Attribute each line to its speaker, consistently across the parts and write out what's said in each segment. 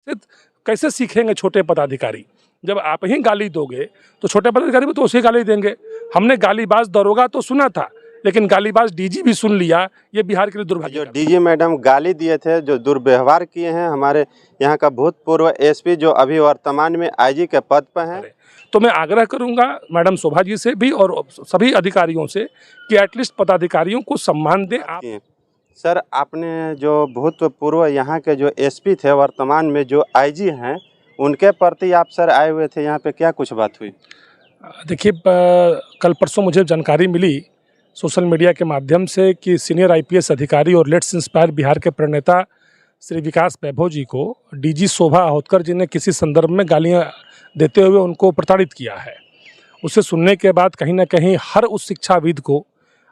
Speaker 1: कैसे सीखेंगे छोटे पदाधिकारी? जब आप ही गाली दोगे तो छोटे पदाधिकारी भी तो उसे गाली देंगे। हमने गालीबाज दरोगा तो सुना था, लेकिन गालीबाज डीजी भी सुन लिया। ये बिहार के लिए दुर्भाग्य।
Speaker 2: जो डीजी मैडम गाली दिए थे, जो दुर्व्यवहार किए हैं हमारे यहाँ का भूतपूर्व एसपी जो अभी वर्तमान में आईजी के पद पर हैं,
Speaker 1: तो मैं आग्रह करूंगा मैडम शोभा जी से भी और सभी अधिकारियों से कि एटलीस्ट पदाधिकारियों को सम्मान दें। आप
Speaker 2: सर, आपने जो भूतपूर्व यहाँ के जो एसपी थे, वर्तमान में जो आईजी हैं, उनके प्रति आप सर आए हुए थे यहाँ पे, क्या कुछ बात हुई?
Speaker 1: देखिए, कल परसों मुझे जानकारी मिली सोशल मीडिया के माध्यम से कि सीनियर आईपीएस अधिकारी और लेट्स इंस्पायर बिहार के प्रणेता श्री विकास वैभव जी को डीजी शोभा अहोतकर जी ने किसी संदर्भ में गालियां देते हुए उनको प्रताड़ित किया है। उसे सुनने के बाद कहीं ना कहीं हर उस शिक्षाविद को,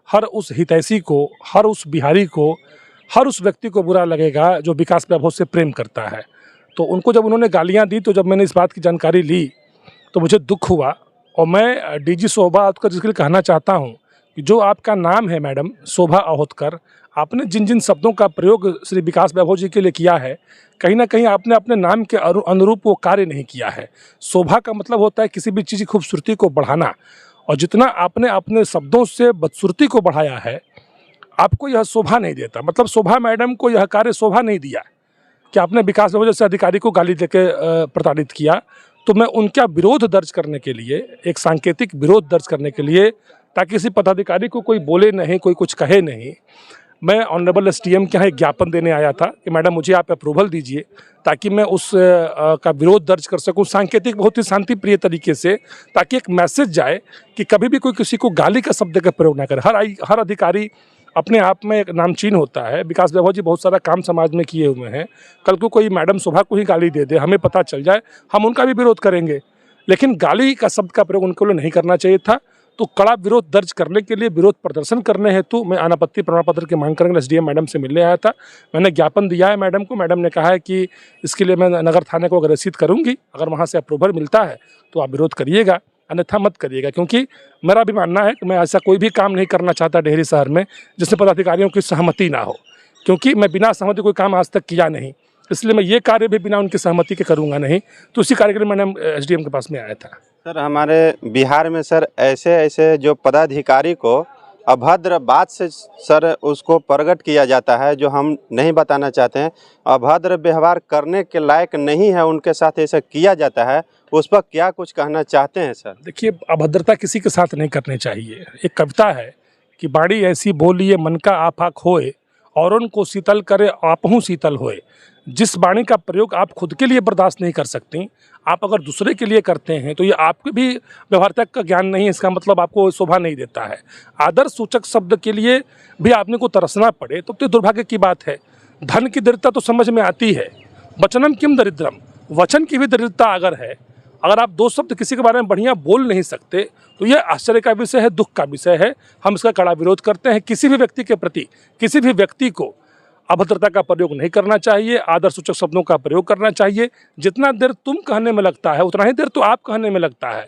Speaker 1: हर उस हितैषी को, हर उस बिहारी को, हर उस व्यक्ति को बुरा लगेगा जो विकास वैभव से प्रेम करता है। तो उनको जब उन्होंने गालियां दी, तो जब मैंने इस बात की जानकारी ली तो मुझे दुख हुआ। और मैं डीजी शोभा अहोतकर जिसके लिए कहना चाहता हूं कि जो आपका नाम है मैडम शोभा अहोतकर, आपने जिन जिन शब्दों का प्रयोग श्री विकास वैभव जी के लिए किया है, कहीं ना कहीं आपने अपने नाम के अनुरूप वो कार्य नहीं किया है। शोभा का मतलब होता है किसी भी चीज़ की खूबसूरती को बढ़ाना, और जितना आपने अपने शब्दों से बदसूरती को बढ़ाया है, आपको यह शोभा नहीं देता। मतलब शोभा मैडम को यह कार्य शोभा नहीं दिया कि आपने विकास वैभव जैसे अधिकारी को गाली देके प्रताड़ित किया। तो मैं उनका विरोध दर्ज करने के लिए, एक सांकेतिक विरोध दर्ज करने के लिए, ताकि किसी पदाधिकारी को कोई बोले नहीं, कोई कुछ कहे नहीं, मैं ऑनरेबल एसडीएम के यहाँ एक ज्ञापन देने आया था कि मैडम मुझे आप अप्रूवल दीजिए ताकि मैं उस का विरोध दर्ज कर सकूं सांकेतिक, बहुत ही शांति प्रिय तरीके से, ताकि एक मैसेज जाए कि कभी भी कोई किसी को गाली का शब्द का प्रयोग ना करे। हर अधिकारी अपने आप में एक नामचीन होता है। विकास वैभव जी बहुत सारा काम समाज में किए हुए हैं। कल को कोई मैडम शोभा को ही गाली दे दे, हमें पता चल जाए, हम उनका भी विरोध करेंगे, लेकिन गाली का शब्द का प्रयोग उनको नहीं करना चाहिए था। तो कड़ा विरोध दर्ज करने के लिए, विरोध प्रदर्शन करने हेतु मैं अनापत्ति प्रमाण पत्र की मांग करने एसडीएम मैडम से मिलने आया था। मैंने ज्ञापन दिया है मैडम को। मैडम ने कहा है कि इसके लिए मैं नगर थाने को अग्रेसित करूंगी, अगर वहां से अप्रूवल मिलता है तो आप विरोध करिएगा, अन्यथा मत करिएगा। क्योंकि मेरा भी मानना है कि मैं ऐसा कोई भी काम नहीं करना चाहता डेहरी शहर में जिसमें पदाधिकारियों की सहमति ना हो, क्योंकि मैं बिना सहमति कोई काम आज तक किया नहीं, इसलिए मैं ये कार्य भी बिना उनकी सहमति के करूँगा नहीं। तो इसी कार्य के लिए मैंने एसडीएम के पास में आया था।
Speaker 2: सर, हमारे बिहार में सर ऐसे जो पदाधिकारी को अभद्र बात से सर उसको प्रकट किया जाता है, जो हम नहीं बताना चाहते हैं, अभद्र व्यवहार करने के लायक नहीं है, उनके साथ ऐसा किया जाता है, उस पर क्या कुछ कहना चाहते हैं सर?
Speaker 1: देखिए, अभद्रता किसी के साथ नहीं करनी चाहिए। एक कविता है कि बाड़ी ऐसी बोलिए मन का आपा खोए, औरों को शीतल करे आपहूँ शीतल होए। जिस वाणी का प्रयोग आप खुद के लिए बर्दाश्त नहीं कर सकती, आप अगर दूसरे के लिए करते हैं तो ये आपके भी व्यवहारिकता का ज्ञान नहीं है, इसका मतलब आपको शोभा नहीं देता है। आदर सूचक शब्द के लिए भी आपने को तरसना पड़े तो दुर्भाग्य की बात है। धन की दरिद्रता तो समझ में आती है, वचनम किम दरिद्रम, वचन की भी दरिद्रता अगर है, अगर आप दो शब्द किसी के बारे में बढ़िया बोल नहीं सकते तो यह आश्चर्य का विषय है, दुख का विषय है। हम इसका कड़ा विरोध करते हैं। किसी भी व्यक्ति के प्रति, किसी भी व्यक्ति को अभद्रता का प्रयोग नहीं करना चाहिए, आदर सूचक शब्दों का प्रयोग करना चाहिए। जितना देर तुम कहने में लगता है उतना ही देर तो आप कहने में लगता है।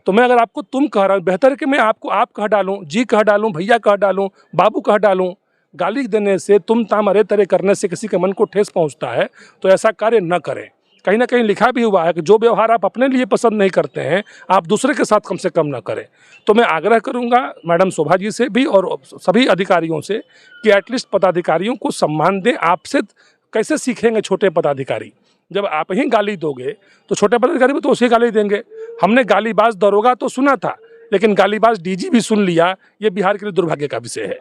Speaker 1: तो मैं अगर आपको तुम कह रहा हूँ, बेहतर है कि मैं आपको आप कह डालूँ, जी कह डालूँ, भैया कह डालूँ, बाबू कह डालूँ। गाली देने से, तुम ताम अरे तरे करने से किसी के मन को ठेस पहुँचता है, तो ऐसा कार्य न करें। कहीं ना कहीं लिखा भी हुआ है कि जो व्यवहार आप अपने लिए पसंद नहीं करते हैं, आप दूसरे के साथ कम से कम न करें। तो मैं आग्रह करूंगा मैडम शोभा जी से भी और सभी अधिकारियों से कि एटलीस्ट पदाधिकारियों को सम्मान दें। आपसे कैसे सीखेंगे छोटे पदाधिकारी? जब आप ही गाली दोगे तो छोटे पदाधिकारी भी तो उसे गाली देंगे। हमने गालीबाज दरोगा तो सुना था, लेकिन गालीबाज डीजी भी सुन लिया। ये बिहार के लिए दुर्भाग्य का विषय है।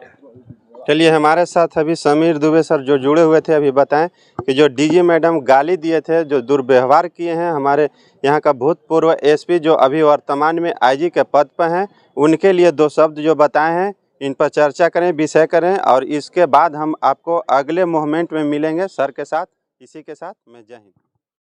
Speaker 2: चलिए, हमारे साथ अभी समीर दुबे सर जो जुड़े हुए थे, अभी बताएं कि जो डीजी मैडम गाली दिए थे, जो दुर्व्यवहार किए हैं हमारे यहाँ का भूतपूर्व एसपी जो अभी वर्तमान में आईजी के पद पर हैं, उनके लिए दो शब्द जो बताए हैं, इन पर चर्चा करें, विषय करें, और इसके बाद हम आपको अगले मूवमेंट में मिलेंगे सर के साथ। इसी के साथ मैं जय हिंद।